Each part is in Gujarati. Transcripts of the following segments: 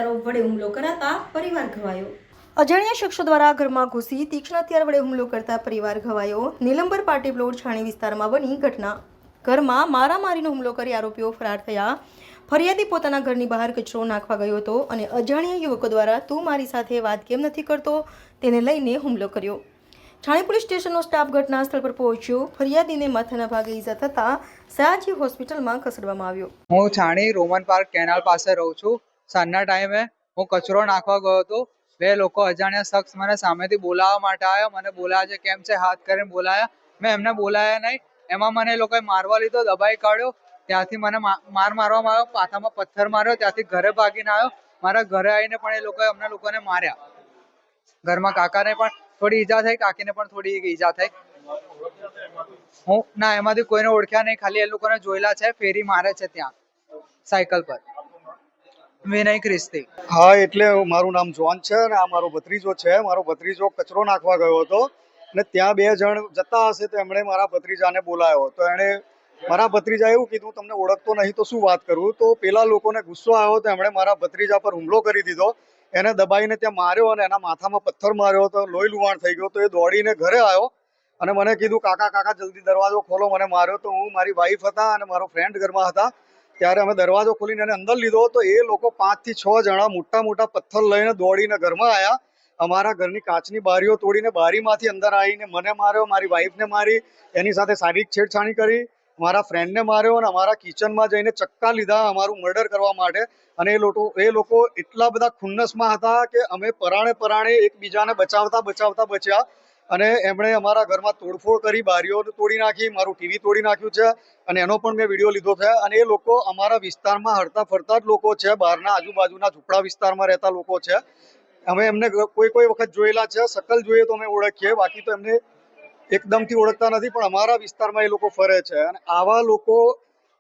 હથિયારો વડે હુમલો કરાતા પરિવાર ઘવાયો। અજાણ્યા શખ્સો દ્વારા ઘરમાં ઘૂસી તીક્ષ્ણ હથિયાર વડે હુમલો કરતા પરિવાર ઘવાયો। નીલંબર પાટી પ્લોટ છાણી વિસ્તારમાં બની ઘટના। ઘરમાં મારામારીનો હુમલો કરી આરોપીઓ ફરાર થયા। ફરિયાદી પોતાના ઘરની બહાર કચરો નાખવા ગયો હતો અને અજાણ્યા યુવકો દ્વારા તું મારી સાથે વાત કેમ નથી કરતો તેને લઈને હુમલો કર્યો। છાણી પોલીસ સ્ટેશનનો સ્ટાફ ઘટના સ્થળ પર પહોંચ્યો। ફરિયાદીને માથાના ભાગે ઈજા થતા સયાજી હોસ્પિટલમાં ખસેડવામાં આવ્યો। હું છાણી રોમન પાર્ક કેનાલ પાસે રહું છું। સાંજના ટાઈમે હું કચરો નાખવા ગયો હતો। બે લોકો અજાણ્યા શખ્સ મને સામેથી બોલાવવા માટે આવ્યા। મને બોલાવ્યા છે કેમ છે હાથ કરીને બોલાયા। મેં એમને બોલાયા નહીં। એમાં મને એ લોકોએ મારવા લીધો, દબાઈ કાઢ્યો। ત્યાંથી મને મારવામાં આવ્યો, પાથામાં પથ્થર માર્યો। ત્યાંથી ઘરે ભાગીને આવ્યો। મારા ઘરે આવીને પણ એ લોકોએ અમને લોકોને માર્યા। ઘરમાં કાકાને પણ થોડી ઈજા થઈ, કાકીને પણ થોડી ઈજા થઈ। હું ના એમાંથી કોઈને ઓળખ્યા નહીં, ખાલી એ લોકોને જોયેલા છે, ફેરી મારે છે ત્યાં સાયકલ પર। વિનય ક્રિસ્તી। હા, એટલે મારું નામ જોન છે અને આ મારો ભત્રીજો છે। મારો ભત્રીજો કચરો નાખવા ગયો હતો અને ત્યાં બે જણ જતા હશે તો એમણે મારા ભત્રીજાને બોલાવ્યો। તો એણે મારા ભત્રીજા એવું કીધું, તમને ઓળખતો નહીં તો શું વાત કરું। તો પેલા લોકોને ગુસ્સો આવ્યો તો એમણે મારા ભત્રીજા પર હુમલો કરી દીધો। એને દબાઈને ત્યાં માર્યો અને એના માથામાં પથ્થર માર્યો તો લોહી લુહાણ થઈ ગયો। તો એ દોડીને ઘરે આવ્યો અને મને કીધું, કાકા કાકા જલ્દી દરવાજો ખોલો, મને માર્યો। તો હું, મારી વાઈફ હતા અને મારો ફ્રેન્ડ ઘરમાં હતા। ત્યારે અમે દરવાજો ખોલીને એને અંદર લીધો તો એ લોકો 5 થી 6 જણા મોટા મોટા પથ્થર લઈને દોડીને ઘરમાં આવ્યા। અમારા ઘરની કાચની બારીઓ તોડીને બારીમાંથી અંદર આવીને મને માર્યો, મારી વાઈફને મારી, એની સાથે શારીરિક છેડછાણી કરી, મારા ફ્રેન્ડને માર્યો અને અમારા કિચનમાં જઈને ચક્કા લીધા અમારું મર્ડર કરવા માટે। અને એ લોકો એટલા બધા ખુન્નસમાં હતા કે અમે પરાણે એકબીજાને બચાવતા બચ્યા અને એમણે અમારા ઘરમાં તોડફોડ કરી, બારીઓ તોડી નાખી, મારું ટીવી તોડી નાખ્યું છે અને એનો પણ મેં વિડીયો લીધો છે। અને એ લોકો અમારા વિસ્તારમાં હરતા ફરતા જ લોકો છે, બહારના આજુબાજુના ઝૂંપડા વિસ્તારમાં રહેતા લોકો છે। અમે એમને કોઈ વખત જોયેલા છે, શકલ જોઈએ તો અમે ઓળખીએ, બાકી તો એમને એકદમથી ઓળખતા નથી, પણ અમારા વિસ્તારમાં એ લોકો ફરે છે। અને આવા લોકો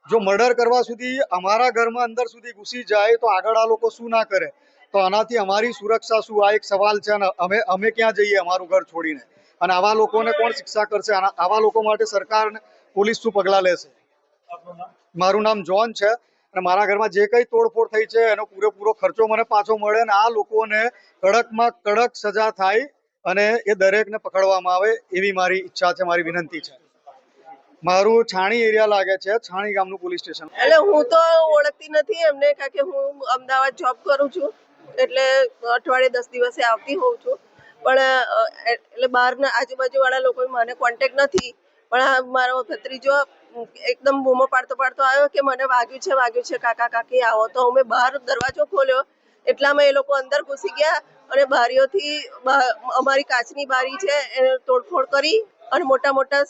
જો મર્ડર કરવા સુધી અમારા ઘરમાં અંદર સુધી ઘૂસી જાય તો આગળ આ લોકો શું ના કરે। તો આનાથી અમારી સુરક્ષા શું, આ એક સવાલ છે અને અમે ક્યાં જઈએ અમારું ઘર છોડીને। અને આવા લોકોને કોણ શિક્ષા કરશે? આવા લોકો માટે સરકાર, પોલીસ શું પગલાં લેશે? મારું નામ જોન છે અને મારા ઘરમાં જે કંઈ તોડફોડ થઈ છે એનો પૂરેપૂરો ખર્ચો મને પાછો મળે અને આ લોકોને કડકમાં કડક સજા થાય અને એ દરેકને પકડવામાં આવે એવી મારી ઈચ્છા છે, મારી વિનંતી છે। મારું છાણી એરિયા લાગે છે, છાણી ગામનું પોલીસ સ્ટેશન। એટલે હું તો ઓળખતી નથી એમને, કારણ કે હું અમદાવાદ જોબ કરું છું, એટલે અઠવાડિયે 10 દિવસે આવતી હોઉં છું। પણ એટલે બહારના આજુબાજુવાળા લોકો મને કોન્ટેક્ટ નથી। પણ મારો ભત્રીજો એકદમ બૂમો પાડતો આવ્યો કે મને વાગ્યું છે કાકા કાકી આવો। તો અમે બહાર દરવાજો ખોલ્યો એટલામાં એ લોકો અંદર ઘૂસી ગયા અને બારીઓથી, અમારી કાચની બારી છે એને તોડફોડ કરી અને મોટા મોટા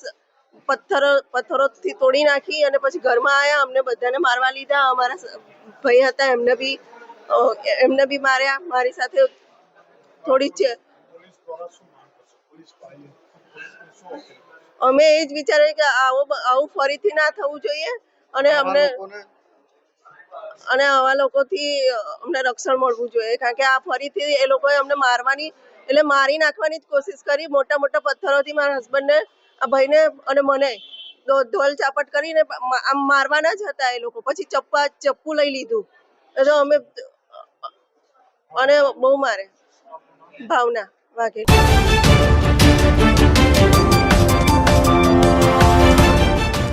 પથ્થરોથી તોડી નાખી અને પછી ઘરમાં આવ્યા, અમને બધાને મારવા લીધા। અમારા ભાઈ હતા એમને બી માર્યા। મારી સાથે થોડી છે, અમે એ જ વિચારીએ કે આવું ફરીથી ના થવું જોઈએ અને આવા લોકોથી અમને રક્ષણ મળવું જોઈએ, કારણ કે આ ફરીથી એ લોકોએ અમને મારી નાખવાની જ કોશિશ કરી। મોટા મોટા પથ્થરોથી મારા હસબન્ડને, આ ભાઈને અને મને ધોલ ચાપટ કરીને આમ મારવાના જ હતા એ લોકો। પછી ચપ્પુ લઈ લીધું એટલે અમે, અને બહુ મારે, ભાવના વાઘેલા।